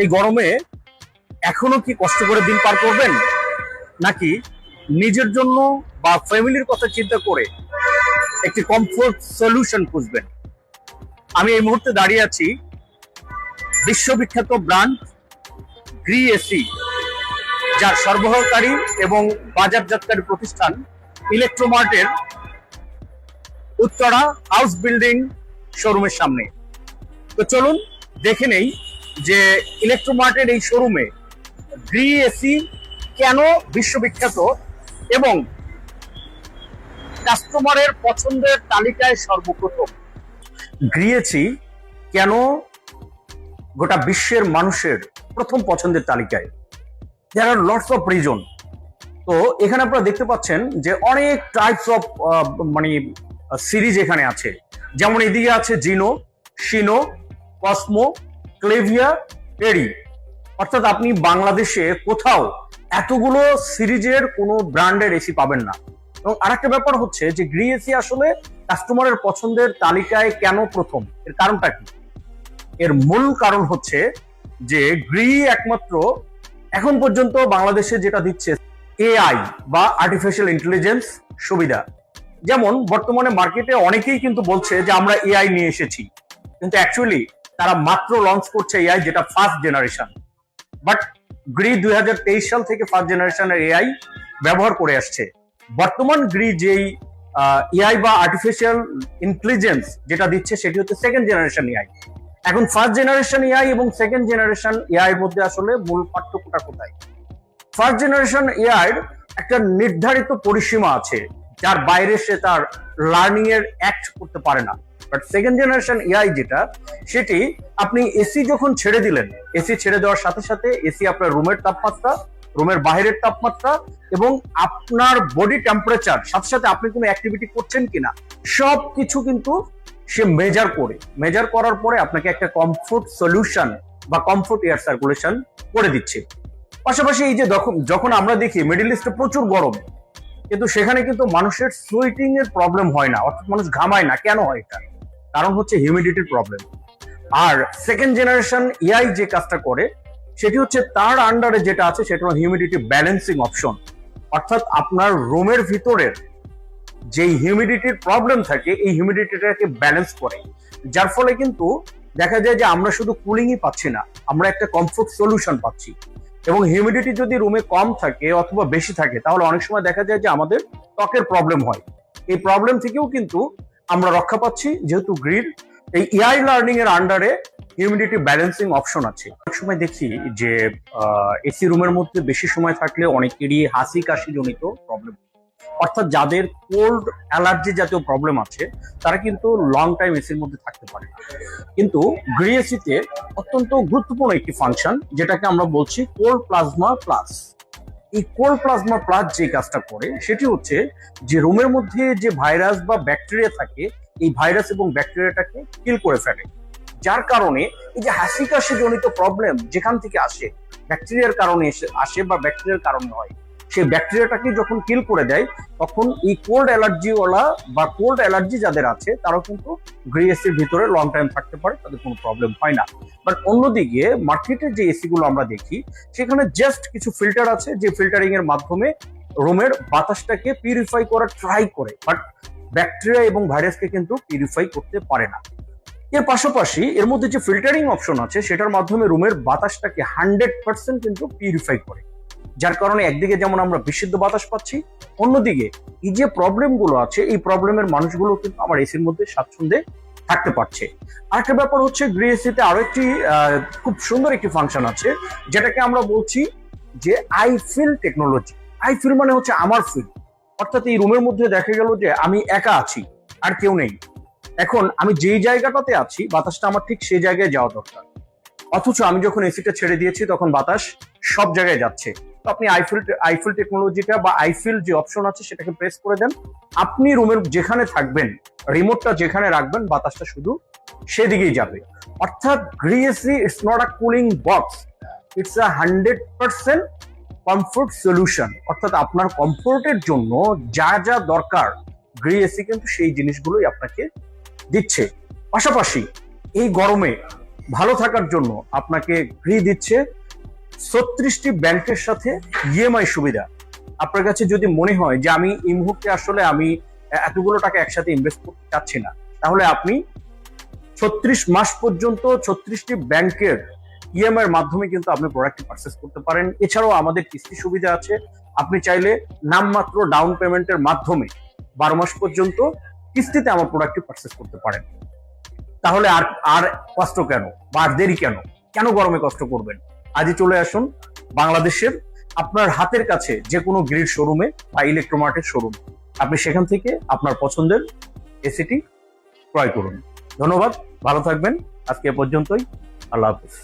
এই গরমে এখনো কি কষ্ট করে দিন পার করবেন, নাকি নিজের জন্য বা ফ্যামিলির কথা চিন্তা করে একটি কমফোর্ট সলিউশন খুঁজবেন? আমি এই মুহূর্তে দাঁড়িয়ে আছি বিশ্ববিখ্যাত ব্র্যান্ড গ্রি এসি, যার সরবরাহকারী এবং বাজারজাতকারী প্রতিষ্ঠান ইলেকট্রোমার্টের উত্তরা হাউস বিল্ডিং শোরুমের সামনে। তো চলুন দেখে নেই যে ইলেকট্রোমার্টের এই শোরুমে গ্রি এসি কেন বিশ্ববিখ্যাত এবং কাস্টমারের পছন্দের তালিকায় সর্বপ্রথম। গ্রি এসি কেন গোটা বিশ্বের মানুষের প্রথম পছন্দের তালিকায়? দেয়ার আর লটস অফ রিজন। তো এখানে আপনারা দেখতে পাচ্ছেন যে অনেক টাইপস অফ সিরিজ এখানে আছে। যেমন এদিকে আছে জিনো, শিনো, কসমো, ক্লেভিয়া, এরি। অর্থাৎ আপনি বাংলাদেশে কোথাও এতগুলো সিরিজের কোনো ব্র্যান্ডের এসি পাবেন না। এবং আরেকটা ব্যাপার হচ্ছে যে গ্রি এসি আসলে কাস্টমারের পছন্দের তালিকায় কেন প্রথম, এর কারণটা কি? এর মূল কারণ হচ্ছে যে গ্রি একমাত্র এখন পর্যন্ত বাংলাদেশে যেটা দিচ্ছে এআই বা আর্টিফিশিয়াল ইন্টেলিজেন্স সুবিধা। যেমন বর্তমানে মার্কেটে অনেকেই কিন্তু বলছে যে আমরা এআই নিয়ে এসেছি, কিন্তু অ্যাকচুয়ালি তারা মাত্র লঞ্চ করছে এআই, যেটা ফার্স্ট জেনারেশন। বাট গ্রি 2023 সাল থেকে ফার্স্ট জেনারেশনের এআই ব্যবহার করে আসছে। বর্তমান গ্রি যেই এআই বা আর্টিফিশিয়াল ইন্টেলিজেন্স যেটা দিচ্ছে সেটি হচ্ছে সেকেন্ড জেনারেশন এআই। এখন ফার্স্ট জেনারেশন এআই এবং সেকেন্ড জেনারেশন এআই এর মধ্যে আসলে মূল পার্থক্যটা কোথায়? ফার্স্ট জেনারেশন এআই এর একটা নির্ধারিত পরিসীমা আছে, যার বাইরে সে তার লার্নিং এর অ্যাক্ট করতে পারে না। বাট সেকেন্ড জেনারেশন এআই যেটা, সেটি আপনি এসি যখন ছেড়ে দিলেন, এসি ছেড়ে দেওয়ার সাথে সাথে এসি আপনার রুমের তাপমাত্রা, রুমের বাইরের তাপমাত্রা এবং আপনার বডি টেম্পারেচার, সাথে সাথে আপনি কোনো অ্যাক্টিভিটি করছেন কিনা, সব কিছু কিন্তু সে মেজার করার পরে আপনাকে একটা কমফোর্ট সলিউশন বা কমফোর্ট এয়ার সার্কুলেশন করে দিচ্ছে। পাশাপাশি এই যে যখন আমরা দেখি মিডল ইস্টে প্রচুর গরম, কিন্তু সেখানে কিন্তু মানুষের সুইটিং এর প্রবলেম হয় না, অর্থাৎ মানুষ ঘামায় না। কেন হয় এটা? কারণ হচ্ছে হিউমিডিটির প্রবলেম। আর সেকেন্ড জেনারেশন এআই যে কাজটা করে সেটি হচ্ছে তার আন্ডারে যেটা আছে সেটা হলো হিউমিডিটি ব্যালেন্সিং অপশন। অর্থাৎ আপনার রুমের ভিতরের যেই হিউমিডিটির প্রবলেম থাকে এই হিউমিডিটিটাকে ব্যালেন্স করে, যার ফলে কিন্তু দেখা যায় যে আমরা শুধু কুলিংই পাচ্ছি না, আমরা একটা কমফোর্ট সলিউশন পাচ্ছি। এবং হিউমিডিটি যদি রুমে কম থাকে অথবা বেশি থাকে তাহলে অনেক সময় দেখা যায় যে আমাদের ত্বকের প্রবলেম হয়। এই প্রবলেম থেকেও কিন্তু আমরা রক্ষা পাচ্ছি, যেহেতু গ্রিড এই এআই লার্নিং এর আন্ডারে হিউমিডিটি ব্যালেন্সিং অপশন আছে। অনেক সময় দেখি যে এসি রুমের মধ্যে বেশি সময় থাকলে অনেকেরই হাসি কাশি জনিত প্রবলেম, অর্থাৎ যাদের কোল্ড অ্যালার্জি জাতীয় প্রবলেম আছে তারা কিন্তু লং টাইম এসির মধ্যে থাকতে পারে না। কিন্তু গ্রি এসিতে অত্যন্ত গুরুত্বপূর্ণ একটি ফাংশন, যেটাকে আমরা বলছি কোল্ড প্লাজমা প্লাস। এই কোল্ড প্লাজমা প্লাস যে কাজটা করে সেটি হচ্ছে যে রুমের মধ্যে যে ভাইরাস বা ব্যাকটেরিয়া থাকে এই ভাইরাস এবং ব্যাকটেরিয়াটাকে কিল করে ফেলে, যার কারণে এই যে হাসি কাশি জনিত প্রবলেম যেখান থেকে আসে, ব্যাকটেরিয়ার কারণে আসে বা ব্যাকটেরিয়ার কারণে হয়, সেই ব্যাকটেরিয়াটাকে যখন কিল করে দেয় তখন এই কোল্ড অ্যালার্জিওয়ালা বা কোল্ড অ্যালার্জি যাদের আছে তারাও কিন্তু গ্রি এসির ভিতরে লং টাইম থাকতে পারে, তাদের কোনো প্রবলেম হয় না। বাট অন্যদিকে মার্কেটের যে এসি গুলো আমরা দেখি সেখানে জাস্ট কিছু ফিল্টার আছে, যে ফিল্টারিং এর মাধ্যমে রুমের বাতাসটাকে পিউরিফাই করার ট্রাই করে, বাট ব্যাকটেরিয়া এবং ভাইরাসকে কিন্তু পিউরিফাই করতে পারে না। এর পাশাপাশি এর মধ্যে যে ফিল্টারিং অপশন আছে সেটার মাধ্যমে রুমের বাতাসটাকে 100% কিন্তু পিউরিফাই করে, যার কারণে একদিকে যেমন আমরা বিশুদ্ধ বাতাস পাচ্ছি, অন্যদিকে এই যে প্রবলেম গুলো আছে এই প্রবলেমের মানুষগুলো কিন্তু আমার এসির মধ্যে স্বাচ্ছন্দ্যে থাকতে পারছে। আরেকটা ব্যাপার হচ্ছে গ্রি এসিতে আরো একটি খুব সুন্দর একটি ফাংশন আছে, যেটাকে আমরা বলছি যে I feel technology. I feel মানে হচ্ছে আমার ফিল, অর্থাৎ এই রুমের মধ্যে দেখা গেল যে আমি একা আছি আর কেউ নেই। এখন আমি যেই জায়গাটাতে আছি বাতাসটা আমার ঠিক সেই জায়গায় যাওয়া দরকার, অথচ আমি যখন এসিটা ছেড়ে দিয়েছি তখন বাতাস সব জায়গায় যাচ্ছে। তো আপনি আইফিল টেকনোলজিটা বা আইফিল যে অপশন আছে সেটাকে প্রেস করে দেন, আপনি রুমের যেখানে থাকবেন রিমোটটা যেখানে রাখবেন বাতাসটা শুধু সেদিকেই যাবে। অর্থাৎ Gree AC it's not a cooling box, it's a 100% comfort solution. অর্থাৎ আপনার কমফোর্টের জন্য যা যা দরকার গ্রি এসি কিন্তু সেই জিনিসগুলোই আপনাকে দিচ্ছে। পাশাপাশি এই গরমে ভালো থাকার জন্য আপনাকে গ্রি দিচ্ছে 36টি ব্যাংকের সাথে ইএমআই সুবিধা। আপনার কাছে যদি মনে হয় যে আমি এই মুহূর্তে আসলে আমি এতগুলো টাকা একসাথে ইনভেস্ট করতে চাচ্ছি না, তাহলে আপনি 36 মাস পর্যন্ত 36টি ব্যাংকের ইএমআই এর মাধ্যমে কিন্তু আপনি প্রোডাক্টটি পারচেস করতে পারেন। এছাড়াও আমাদের কিস্তি সুবিধা আছে। আপনি চাইলে নামমাত্র ডাউন পেমেন্টের মাধ্যমে 12 মাস পর্যন্ত কিস্তিতে আমার প্রোডাক্টটি পারচেস করতে পারেন। তাহলে আর আর কষ্ট কেন বা আর দেরি কেন? কেন গরমে কষ্ট করবেন? আজই চলে আসুন বাংলাদেশের আপনার হাতের কাছে যে কোনো গ্রিড শোরুমে বা ইলেকট্রোমার্টের শোরুমে। আপনি সেখান থেকে আপনার পছন্দের এসিটি ক্রয় করুন। ধন্যবাদ, ভালো থাকবেন। আজকে এ পর্যন্তই। আল্লাহ হাফিজ।